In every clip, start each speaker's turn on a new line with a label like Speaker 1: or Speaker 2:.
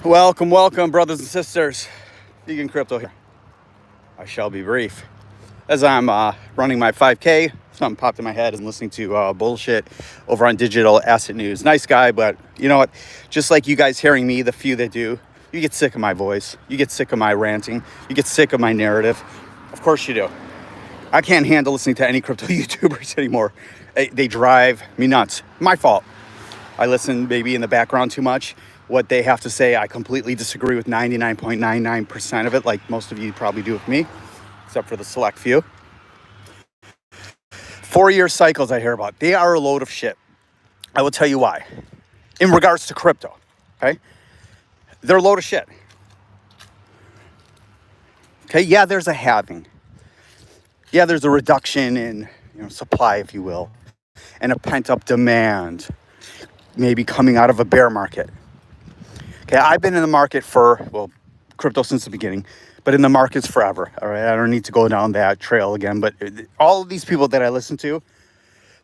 Speaker 1: Welcome, welcome, brothers and sisters. Vegan Crypto here. I shall be brief. As I'm running my 5K, something popped in my head and listening to bullshit over on Digital Asset News. Nice guy, but you know what? Just like you guys hearing me, the few that do, you get sick of my voice. You get sick of my ranting. You get sick of my narrative. Of course you do. I can't handle listening to any crypto YouTubers anymore. They drive me nuts. My fault. I listen maybe in the background too much. What they have to say, I completely disagree with 99.99% of it, like most of you probably do with me, except for the select few. 4-year cycles I hear about, they are a load of shit. I will tell you why. In regards to crypto, okay? They're a load of shit. Okay, yeah, there's a halving. Yeah, there's a reduction in supply, if you will, and a pent-up demand, maybe coming out of a bear market. Okay, I've been in the market for, crypto since the beginning, but in the markets forever. All right, I don't need to go down that trail again, but all of these people that I listen to,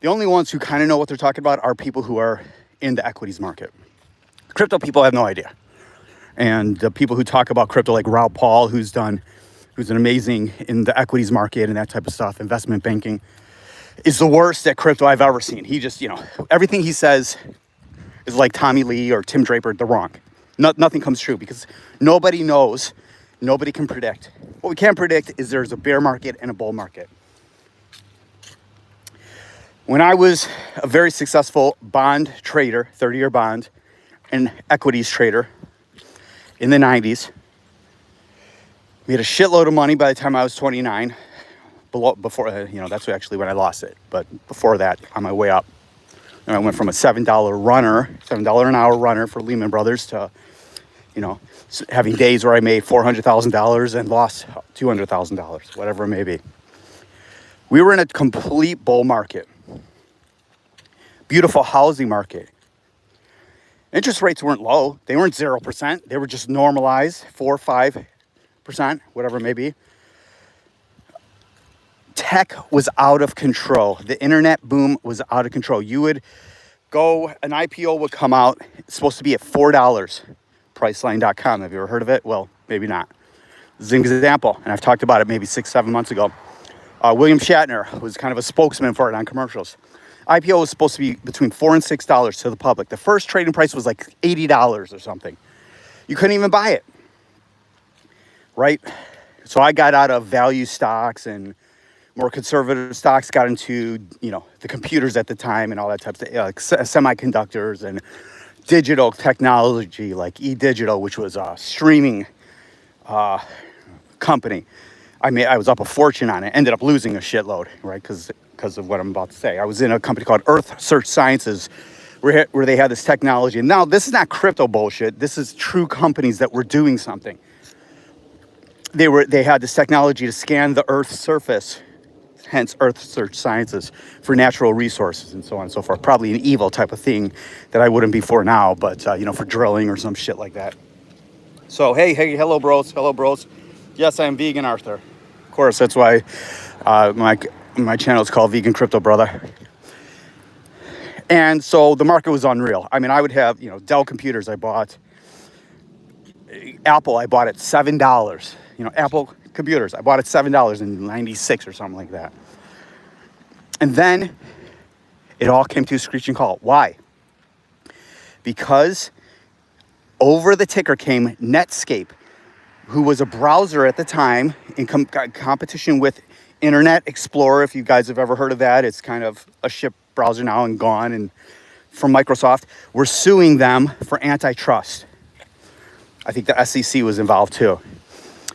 Speaker 1: the only ones who kind of know what they're talking about are people who are in the equities market. Crypto people have no idea. And the people who talk about crypto, like Rob Paul, who's an amazing in the equities market and that type of stuff, investment banking, is the worst at crypto I've ever seen. He just, everything he says is like Tommy Lee or Tim Draper, they're wrong. Nothing comes true because nobody knows, nobody can predict. What we can predict is there's a bear market and a bull market. When I was a very successful bond trader, 30-year bond, and equities trader in the 90s, made a shitload of money by the time I was 29. Before, that's actually when I lost it. But before that, on my way up. And I went from a $7 an hour runner for Lehman Brothers to, having days where I made $400,000 and lost $200,000, whatever it may be. We were in a complete bull market. Beautiful housing market. Interest rates weren't low. They weren't 0%. They were just normalized, 4 or 5%, whatever it may be. Tech was out of control. The internet boom was out of control. You would go, an IPO would come out. It's supposed to be at $4. Priceline.com. Have you ever heard of it? Well, maybe not. This is an example, and I've talked about it maybe 6-7 months ago. William Shatner was kind of a spokesman for it on commercials. IPO was supposed to be between $4 and $6 to the public. The first trading price was like $80 or something. You couldn't even buy it, right? So I got out of value stocks and more conservative stocks, got into, the computers at the time and all that type of stuff, like semiconductors and digital technology like eDigital, which was a streaming company. I was up a fortune on it, ended up losing a shitload, right? Because of what I'm about to say. I was in a company called Earth Search Sciences where they had this technology. And now this is not crypto bullshit. This is true companies that were doing something. They had this technology to scan the Earth's surface, hence Earth Search Sciences, for natural resources and so on and so forth. Probably an evil type of thing that I wouldn't be for now, but, for drilling or some shit like that. So, hey, hello, bros. Yes, I am vegan, Arthur. Of course, that's why my channel is called Vegan Crypto Brother. And so the market was unreal. I mean, I would have, Dell computers I bought. Apple, I bought at $7. Apple computers, I bought at $7 in 96 or something like that. And then it all came to a screeching halt. Why? Because over the ticker came Netscape, who was a browser at the time in competition with Internet Explorer. If you guys have ever heard of that, it's kind of a shit browser now and gone. And from Microsoft, we're suing them for antitrust. I think the SEC was involved too.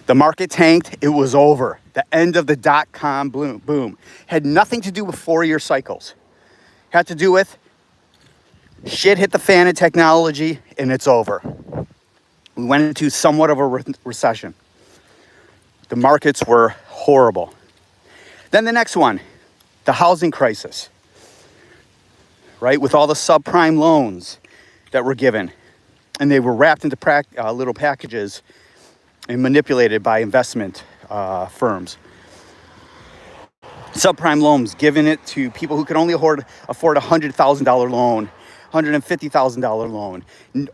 Speaker 1: The market tanked. It was over. The end of the dot-com boom. Had nothing to do with 4-year cycles. Had to do with shit hit the fan in technology and it's over. We went into somewhat of a recession. The markets were horrible. Then the next one, the housing crisis, right? With all the subprime loans that were given. And they were wrapped into little packages and manipulated by investment firms. Subprime loans given it to people who could only afford a $100,000 loan $150,000 loan,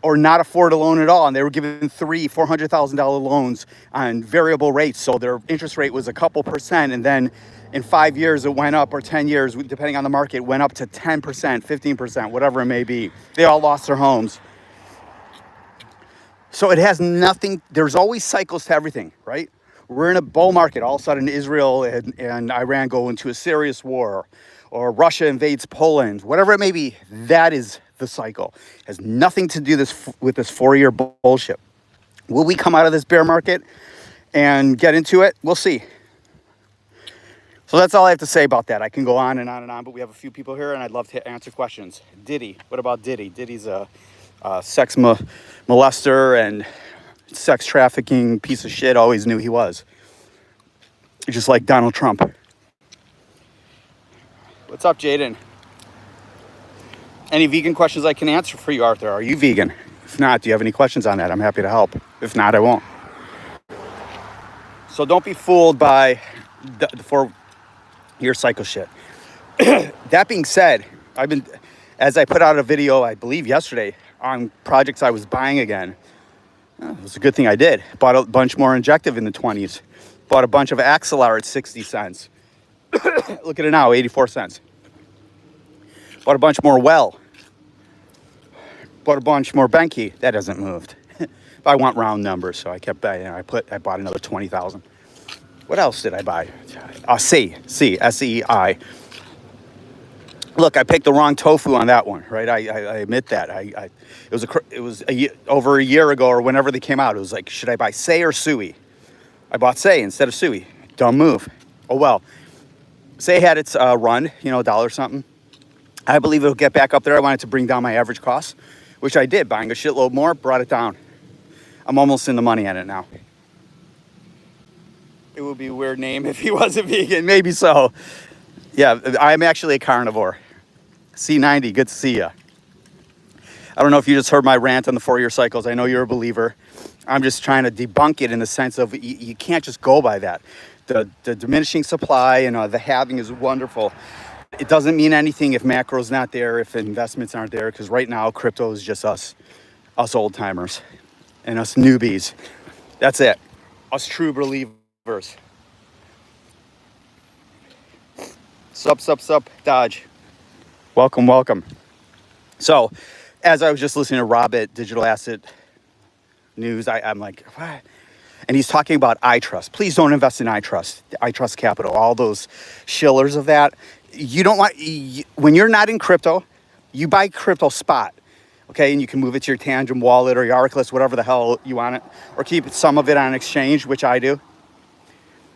Speaker 1: or not afford a loan at all, and they were giving $400,000 loans on variable rates, so their interest rate was a couple percent, and then in 5 years it went up, or 10 years, depending on the market, went up to 10%, 15%, whatever it may be. They all lost their homes. So it has nothing, there's always cycles to everything, right? We're in a bull market. All of a sudden, Israel and Iran go into a serious war, or Russia invades Poland, whatever it may be. That is the cycle. It has nothing to do with this 4-year bullshit. Will we come out of this bear market and get into it? We'll see. So that's all I have to say about that. I can go on and on and on, but we have a few people here, and I'd love to answer questions. Diddy, what about Diddy? Diddy's a sex molester and sex trafficking piece of shit. Always knew he was. Just like Donald Trump. What's up, Jaden? Any vegan questions I can answer for you, Arthur? Are you vegan? If not, do you have any questions on that? I'm happy to help. If not, I won't. So don't be fooled by the 4-year cycle shit. That being said, as I put out a video, I believe yesterday, on projects I was buying again. It was a good thing I did. Bought a bunch more Injective in the 20s. Bought a bunch of Axelar at 60 cents. Look at it now, 84 cents. Bought a bunch more Well. Bought a bunch more Benke. That hasn't moved. But I want round numbers, so I kept buying. I bought another 20,000. What else did I buy? SEI. Look, I picked the wrong tofu on that one, right? I admit that. It was over a year ago, or whenever they came out. It was like, should I buy Sei or Sui? I bought Sei instead of Sui. Dumb move. Oh well. Sei had its run, $1 something. I believe it'll get back up there. I wanted to bring down my average cost, which I did. Buying a shitload more, brought it down. I'm almost in the money on it now. It would be a weird name if he wasn't vegan. Maybe so. Yeah, I'm actually a carnivore. C90, good to see you. I don't know if you just heard my rant on the 4-year cycles. I know you're a believer. I'm just trying to debunk it in the sense of you can't just go by that. The diminishing supply and the halving is wonderful. It doesn't mean anything if macro's not there, if investments aren't there, because right now crypto is just us old timers and us newbies. That's it. Us true believers. Sup, Dodge. Welcome. So, as I was just listening to Rob at Digital Asset News, I'm like, what? And he's talking about iTrust. Please don't invest in iTrust Capital, all those shillers of that. You don't want, when you're not in crypto, you buy crypto spot, okay? And you can move it to your Tangent wallet or your Arclist, whatever the hell you want it, or keep some of it on exchange, which I do.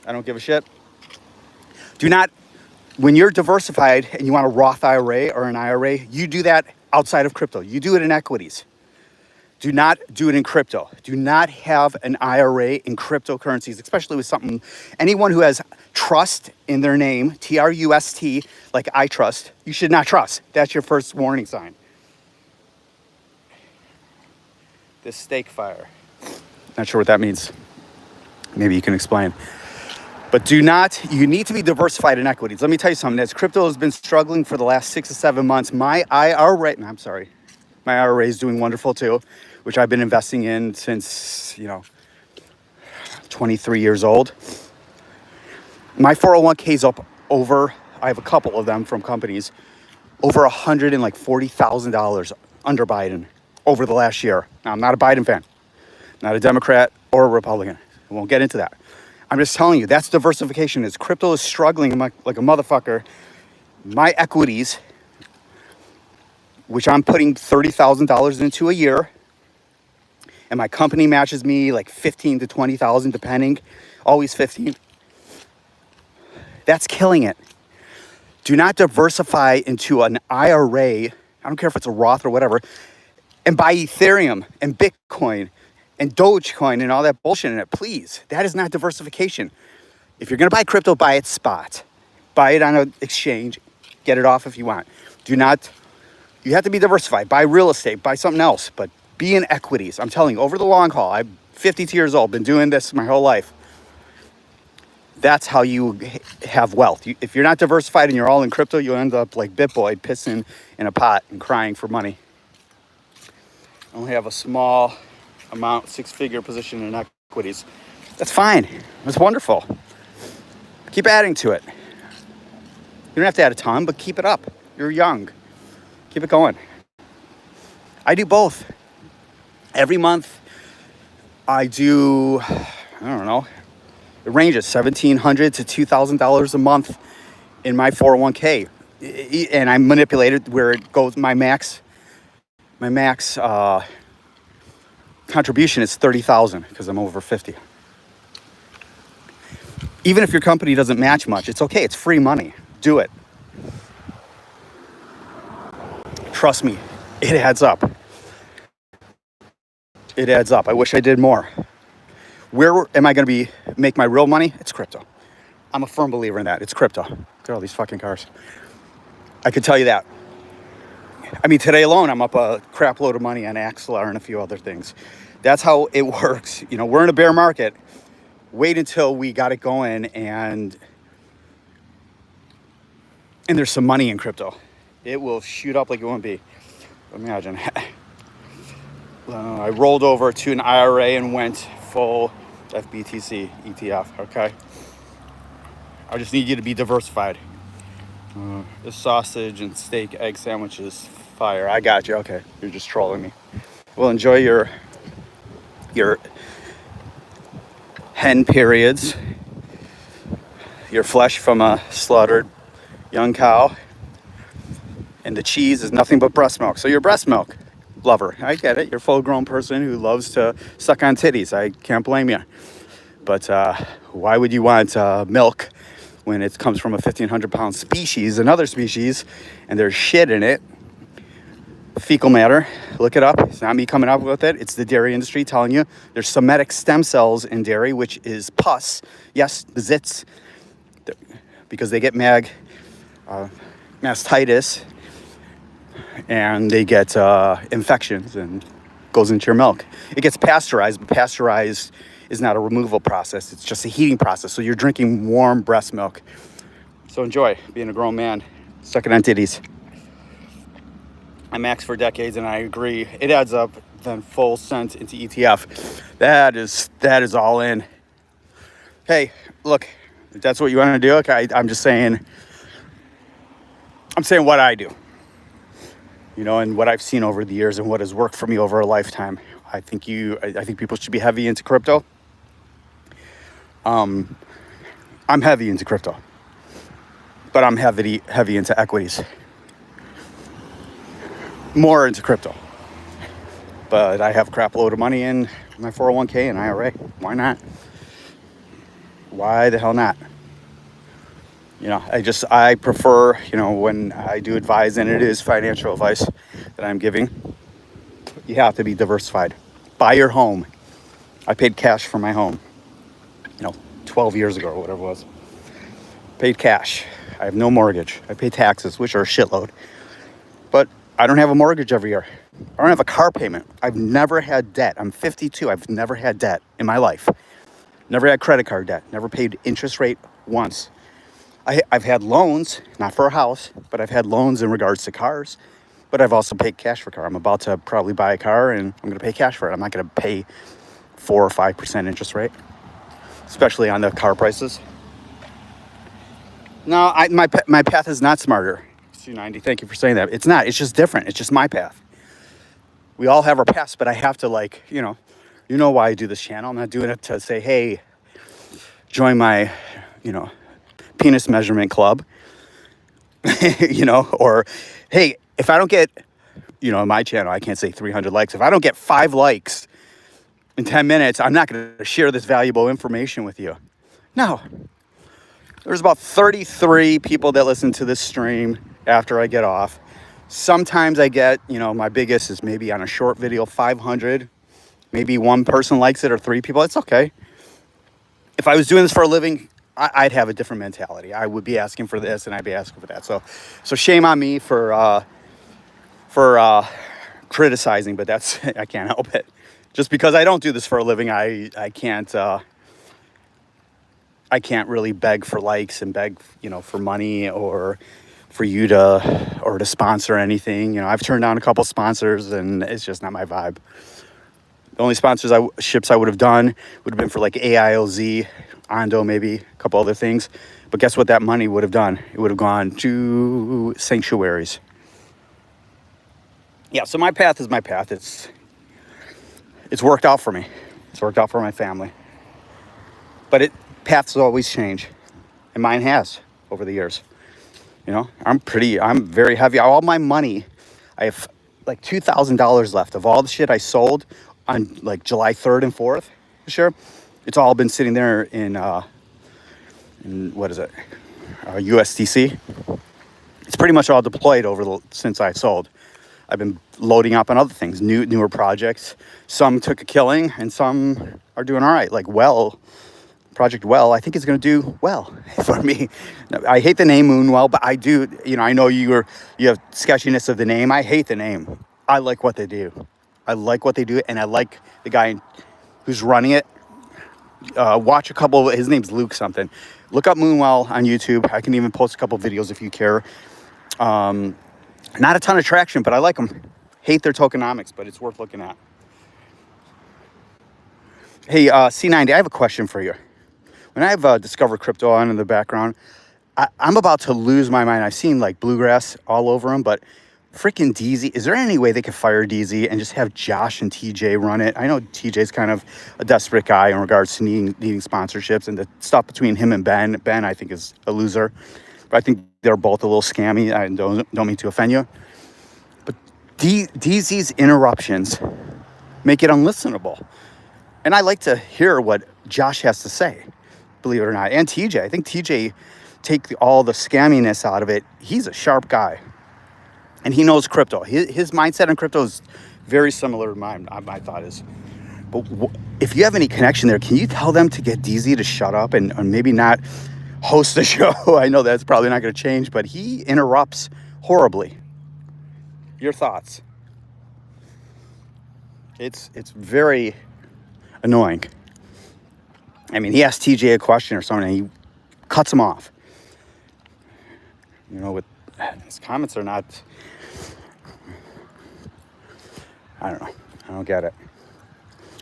Speaker 1: I don't give a shit. Do not, when you're diversified and you want a Roth IRA or an IRA, you do that outside of crypto. You do it in equities. Do not do it in crypto. Do not have an IRA in cryptocurrencies, especially with something, anyone who has trust in their name, TRUST, like I trust, you should not trust. That's your first warning sign. This stake fire. Not sure what that means. Maybe you can explain. But you need to be diversified in equities. Let me tell you something. As crypto has been struggling for the last 6 to 7 months, my IRA is doing wonderful too, which I've been investing in since, 23 years old. My 401k is up over, I have a couple of them from companies, over $140,000 under Biden over the last year. Now, I'm not a Biden fan, not a Democrat or a Republican. I won't get into that. I'm just telling you, that's diversification. As crypto is struggling like a motherfucker, my equities, which I'm putting $30,000 into a year, and my company matches me like 15 to 20,000 depending, always 15. That's killing it. Do not diversify into an IRA, I don't care if it's a Roth or whatever, and buy Ethereum and Bitcoin and Dogecoin and all that bullshit in it. Please, that is not diversification. If you're gonna buy crypto, buy it spot. Buy it on an exchange, get it off if you want. You have to be diversified. Buy real estate, buy something else, but be in equities. I'm telling you, over the long haul, I'm 52 years old, been doing this my whole life. That's how you have wealth. If you're not diversified and you're all in crypto, you'll end up like BitBoy, pissing in a pot and crying for money. I only have a small amount, 6-figure position in equities. That's fine. It's wonderful. Keep adding to it. You don't have to add a ton, but keep it up. You're young. Keep it going. I do both. Every month, I do, I don't know, it ranges $1,700 to $2,000 a month in my 401k. And I manipulate it where it goes, my max contribution is $30,000 because I'm over 50. Even if your company doesn't match much, it's okay. It's free money. Do it. Trust me, it adds up. It adds up. I wish I did more. Where am I going to make my real money? It's crypto. I'm a firm believer in that. It's crypto. Look at all these fucking cars. I can tell you that. I mean, today alone, I'm up a crap load of money on Axelar and a few other things. That's how it works. You know, we're in a bear market. Wait until we got it going and there's some money in crypto. It will shoot up like it won't be. Imagine. I rolled over to an IRA and went full FBTC ETF, okay? I just need you to be diversified. The sausage and steak egg sandwich is fire. I got you. Okay, you're just trolling me. Well, enjoy your hen periods, your flesh from a slaughtered young cow, and the cheese is nothing but breast milk. So you're a breast milk lover. I get it. You're a full-grown person who loves to suck on titties. I can't blame you. But why would you want milk when it comes from a 1,500-pound species, another species, and there's shit in it? Fecal matter. Look it up. It's not me coming up with it. It's the dairy industry telling you there's somatic stem cells in dairy, which is pus. Yes, the zits, because they get mastitis, and they get infections and goes into your milk. It gets pasteurized, but pasteurized is not a removal process. It's just a heating process. So you're drinking warm breast milk. So enjoy being a grown man, sucking on titties. I maxed for decades, and I agree. It adds up. Then full sent into ETF. That is all in. Hey, look, if that's what you want to do, okay, I'm just saying. I'm saying what I do. You know, and what I've seen over the years and what has worked for me over a lifetime. I think people should be heavy into crypto. I'm heavy into crypto, but I'm heavy into equities. More into crypto, but I have a crap load of money in my 401k and IRA. Why not? Why the hell not? You know, I prefer, you know, when I do advise, and it is financial advice that I'm giving, you have to be diversified. Buy your home. I paid cash for my home, 12 years ago or whatever it was. Paid cash. I have no mortgage. I pay taxes, which are a shitload. But I don't have a mortgage every year. I don't have a car payment. I've never had debt. I'm 52. I've never had debt in my life. Never had credit card debt. Never paid interest rate once. I've had loans, not for a house, but I've had loans in regards to cars. But I've also paid cash for a car. I'm about to probably buy a car, and I'm going to pay cash for it. I'm not going to pay 4 or 5% interest rate, especially on the car prices. No, my path is not smarter. 290, thank you for saying that. It's not. It's just different. It's just my path. We all have our paths, but I have to, you know why I do this channel. I'm not doing it to say, hey, join my, penis measurement club, or, hey, if I don't get, on my channel, I can't say 300 likes. If I don't get 5 likes in 10 minutes, I'm not going to share this valuable information with you. No. There's about 33 people that listen to this stream after I get off. Sometimes I get, my biggest is maybe on a short video, 500. Maybe one person likes it or 3 people. It's okay. If I was doing this for a living, I'd have a different mentality. I would be asking for this and I'd be asking for that. So shame on me for criticizing, but that's I can't help it. Just because I don't do this for a living, I can't really beg for likes and beg, for money or for you to sponsor anything. You know, I've turned down a couple sponsors, and it's just not my vibe. The only ships I would have done would have been for like AILZ, Ondo, maybe a couple other things. But guess what that money would have done? It would have gone to sanctuaries. Yeah, so my path is my path. It's worked out for me. It's worked out for my family. But paths always change, and mine has over the years. You know, I'm very heavy. All my money, I have like $2,000 left of all the shit I sold on like July 3rd and 4th this year. It's all been sitting there in what is it, USDC. It's pretty much all deployed since I sold. I've been loading up on other things, newer projects. Some took a killing, and some are doing all right. Like Project Well, I think is going to do well for me. I hate the name Moonwell, but I do. You know, I know you have sketchiness of the name. I hate the name. I like what they do. And I like the guy who's running it. Watch a couple. His name's Luke something. Look up Moonwell on YouTube. I can even post a couple videos if you care. Not a ton of traction, but I like them. Hate their tokenomics, but it's worth looking at. Hey, C90, I have a question for you. When I have Discover Crypto on in the background, I'm about to lose my mind. I've seen like Bluegrass all over them, but freaking DZ, is there any way they could fire DZ and just have Josh and TJ run it? I know TJ's kind of a desperate guy in regards to needing sponsorships, and the stuff between him and Ben, I think is a loser. But I think they're both a little scammy. I don't mean to offend you. But DZ's interruptions make it unlistenable. And I like to hear what Josh has to say, believe it or not. And TJ. I think TJ take all the scamminess out of it. He's a sharp guy. And he knows crypto. His mindset on crypto is very similar to mine, my thought is. But if you have any connection there, can you tell them to get DZ to shut up and maybe not host the show? I know that's probably not going to change, but he interrupts horribly. Your thoughts? It's very annoying. I mean, he asked TJ a question or something, and he cuts him off. You know, his comments are not... I don't know. I don't get it.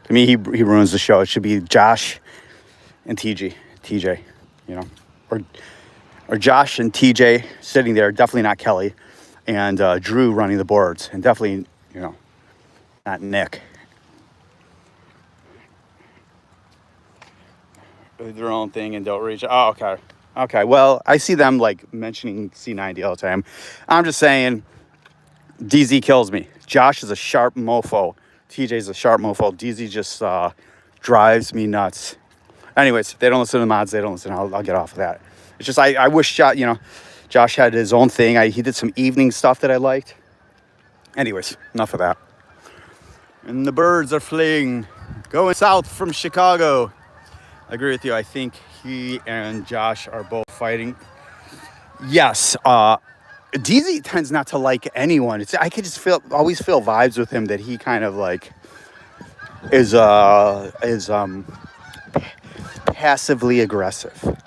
Speaker 1: To me, he ruins the show. It should be Josh and TJ, you know. Or Josh and TJ sitting there, definitely not Kelly, and Drew running the boards, and definitely, you know, not Nick. Their own thing and don't reach. Oh, okay. Well, I see them like mentioning C90 all the time. I'm just saying, DZ kills me. Josh is a sharp mofo. TJ's a sharp mofo. DZ just drives me nuts. Anyways, they don't listen to the mods. They don't listen. I'll get off of that. It's just I wish Josh had his own thing. He did some evening stuff that I liked. Anyways, enough of that. And the birds are fleeing, going south from Chicago. I agree with you. I think he and Josh are both fighting. Yes, DZ tends not to like anyone. I could just always feel vibes with him that he kind of like is passively aggressive.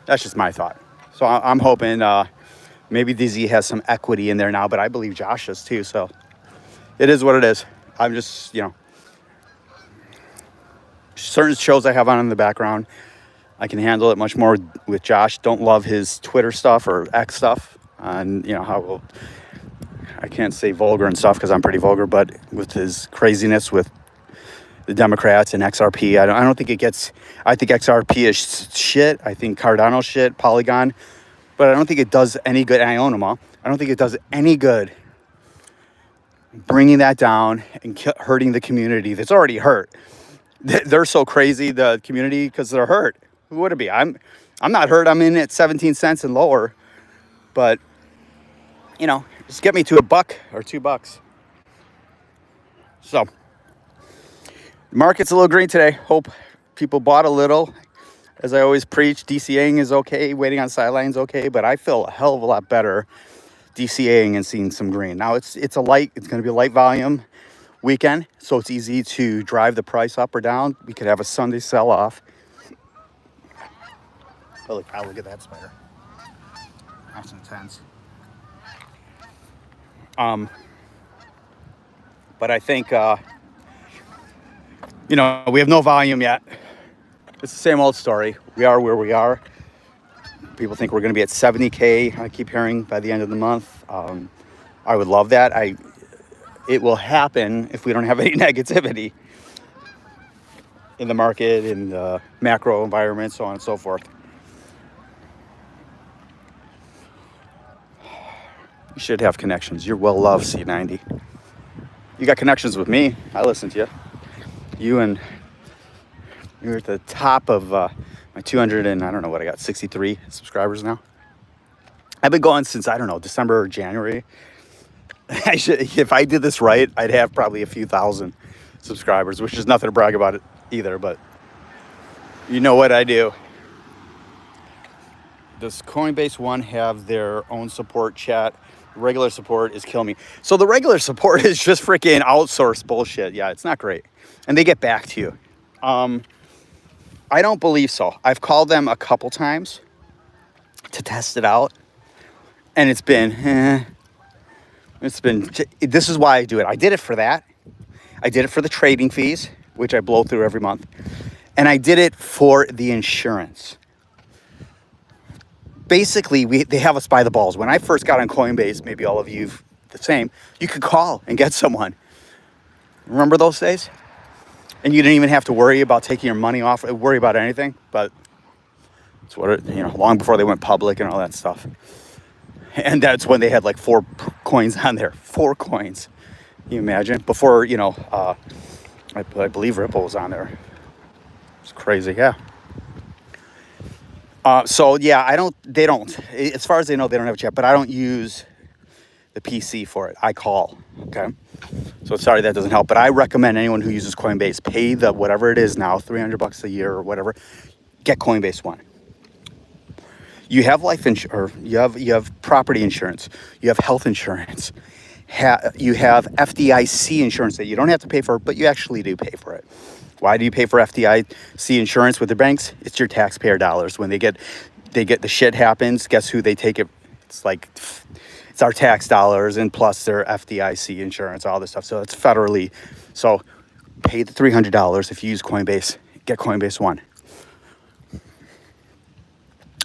Speaker 1: That's just my thought. So I'm hoping maybe DZ has some equity in there now, but I believe Josh does too. So it is what it is. I'm just, certain shows I have on in the background, I can handle it much more with Josh. Don't love his Twitter stuff or X stuff. And, how I can't say vulgar and stuff because I'm pretty vulgar, but with his craziness with the Democrats and XRP, I don't think it gets, I think XRP is shit. I think Cardano's shit, Polygon, but I don't think it does any good. And I own them all. I don't think it does any good bringing that down and hurting the community that's already hurt. They're so crazy, the community, because they're hurt. Who would it be? I'm not hurt. I'm in at 17 cents and lower, but just get me to $1 or $2. So the market's a little green today. Hope people bought a little. As I always preach, DCAing is okay. Waiting on sidelines okay, but I feel a hell of a lot better DCAing and seeing some green. Now it's going to be a light volume weekend, so it's easy to drive the price up or down. We could have a Sunday sell-off. Oh, look at that spider. That's intense. Um, but I think, we have no volume yet. It's the same old story. We are where we are. People think we're going to be at 70K. I keep hearing by the end of the month. I would love that. It will happen if we don't have any negativity in the market, in the macro environment, so on and so forth. You should have connections. You're well loved, C90. You got connections with me. I listen to you. You're at the top of my 200 and I don't know what I got, 63 subscribers now. I've been going since, I don't know, December or January. If I did this right, I'd have probably a few thousand subscribers, which is nothing to brag about it either, but you know what I do. Does Coinbase One have their own support chat? Regular support is killing me. So the regular support is just freaking outsourced bullshit. Yeah, it's not great. And they get back to you. I don't believe so. I've called them a couple times to test it out. And this is why I do it. I did it for that. I did it for the trading fees, which I blow through every month. And I did it for the insurance. Basically, they have us by the balls. When I first got on Coinbase, maybe all of you the same, you could call and get someone. Remember those days? And you didn't even have to worry about taking your money off, worry about anything. But it's what long before they went public and all that stuff. And that's when they had like 4 coins on there. 4 coins. Can you imagine? Before, I believe Ripple was on there. It's crazy, yeah. They don't. As far as they know, they don't have a chat, but I don't use the PC for it. I call, okay? So sorry that doesn't help, but I recommend anyone who uses Coinbase, pay the whatever it is now, $300 a year or whatever, get Coinbase One. You have life insurance, you have property insurance, you have health insurance, you have FDIC insurance that you don't have to pay for, but you actually do pay for it. Why do you pay for FDIC insurance with the banks? It's your taxpayer dollars. When they get the shit happens, guess who they take it? It's our tax dollars and plus their FDIC insurance, all this stuff. So it's federally. So pay the $300 if you use Coinbase. Get Coinbase One.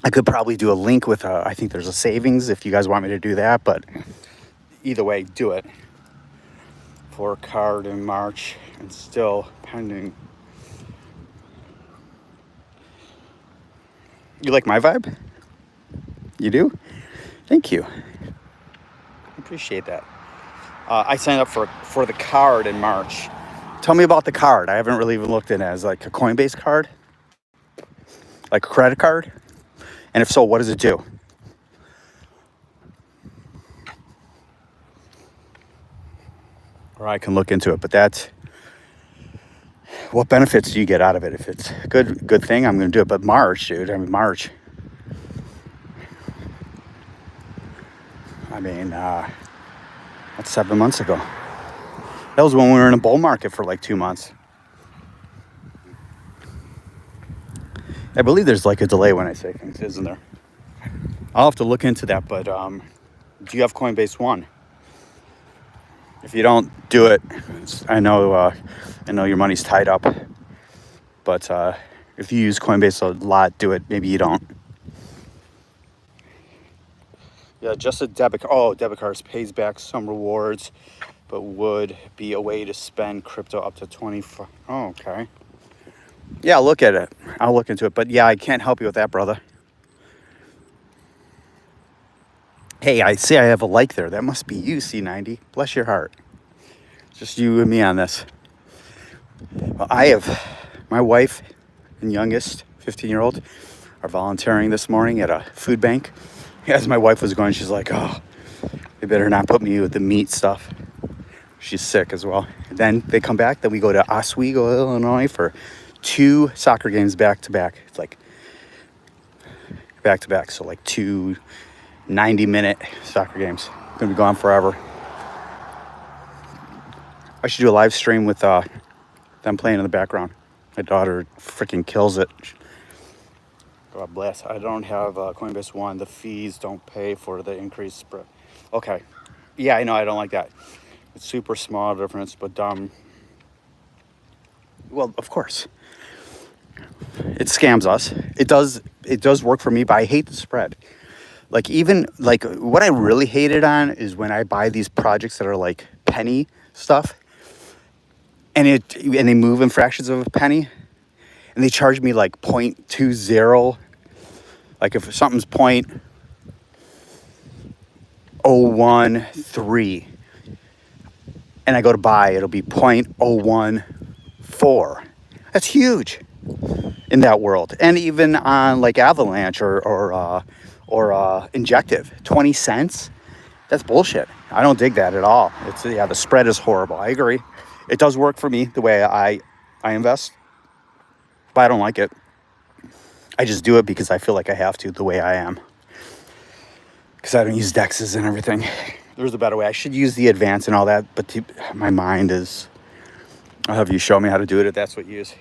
Speaker 1: I could probably do a link with I think there's a savings if you guys want me to do that, but either way, do it. For card in March and still pending. You like my vibe? You do? Thank you. Appreciate that. I signed up for the card in March. Tell me about the card. I haven't really even looked at it as like a Coinbase card, like a credit card. And if so, what does it do? Or I can look into it, but what benefits do you get out of it? If it's a good thing, I'm going to do it. But March, dude, March. That's 7 months ago. That was when we were in a bull market for like 2 months. I believe there's like a delay when I say things, isn't there? I'll have to look into that, but do you have Coinbase One? If you don't do it, I know your money's tied up, but if you use Coinbase a lot, do it. Maybe you don't. Yeah, just a debit cards pays back some rewards, but would be a way to spend crypto up to 24. Oh, okay. Yeah, look at it. I'll look into it, but yeah, I can't help you with that, brother. Hey, I see I have a like there. That must be you, C90. Bless your heart. Just you and me on this. Well, I have my wife and youngest, 15-year-old, are volunteering this morning at a food bank. As my wife was going, she's like, oh, they better not put me with the meat stuff. She's sick as well. And then they come back. Then we go to Oswego, Illinois for 2 soccer games back to back. It's like back to back. So like 2 90-minute soccer games. Gonna be gone forever. I should do a live stream with them playing in the background. My daughter freaking kills it. God bless. I don't have Coinbase One. The fees don't pay for the increased spread. Okay. Yeah, I know, I don't like that. It's super small difference, but well, of course. It scams us. It does work for me, but I hate the spread. Like even like what I really hate it on is when I buy these projects that are like penny stuff and they move in fractions of a penny and they charge me like 0.20. Like if something's 0.013 and I go to buy, it'll be 0.014. That's huge in that world. And even on like Avalanche or Injective, 20 cents. That's bullshit. I don't dig that at all. It's yeah, the spread is horrible. I agree. It does work for me the way I invest, but I don't like it. I just do it because I feel like I have to the way I am. Because I don't use dexes and everything. There's a better way. I should use the advance and all that, but my mind is. I'll have you show me how to do it if that's what you use.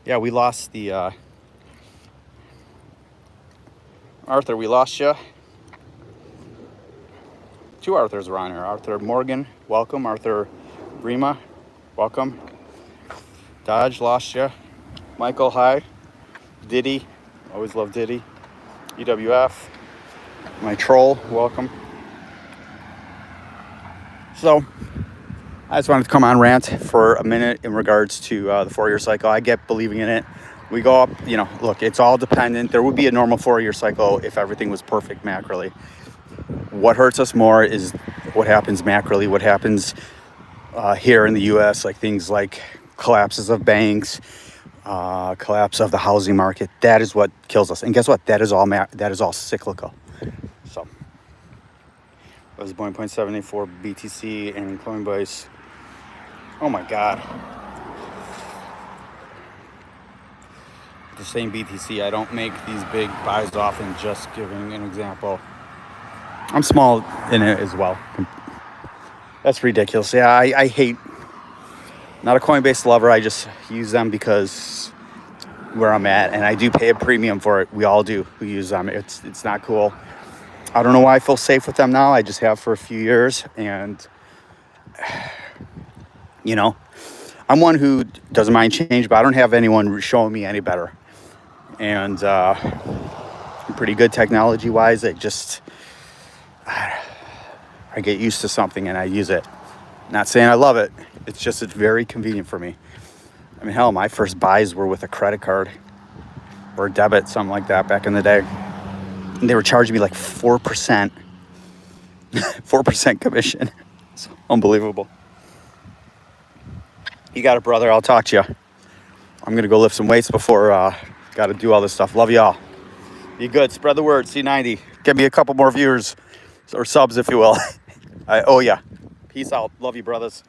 Speaker 1: Yeah, we lost the Arthur. We lost you. Two Arthurs around here. Arthur Morgan, welcome. Arthur Rima, welcome. Dodge, lost you. Michael, hi. Diddy, always love Diddy. EWF, my troll, welcome. So, I just wanted to come on rant for a minute in regards to the 4-year cycle. I get believing in it. We go up, look, it's all dependent. There would be a normal 4-year cycle if everything was perfect macroly. What hurts us more is what happens macroly, what happens here in the U.S., like things like collapses of banks, collapse of the housing market. That is what kills us. And guess what? That is all cyclical. So, that was 0.784 BTC and Coinbase. Oh my God. The same BTC. I don't make these big buys often, just giving an example. I'm small in it as well. That's ridiculous. Yeah, I hate, not a Coinbase lover. I just use them because where I'm at, and I do pay a premium for it. We all do who use them. It's not cool. I don't know why I feel safe with them now. I just have for a few years, and I'm one who doesn't mind change, but I don't have anyone showing me any better. And I'm pretty good technology-wise. I get used to something and I use it. Not saying I love it. It's very convenient for me. I mean, hell, my first buys were with a credit card or a debit, something like that back in the day. And they were charging me like 4%. 4% commission. It's unbelievable. You got it, brother. I'll talk to you. I'm going to go lift some weights before got to do all this stuff. Love y'all. Be good. Spread the word. C90. Get me a couple more viewers or subs, if you will. Oh, yeah. Peace out. Love you, brothers.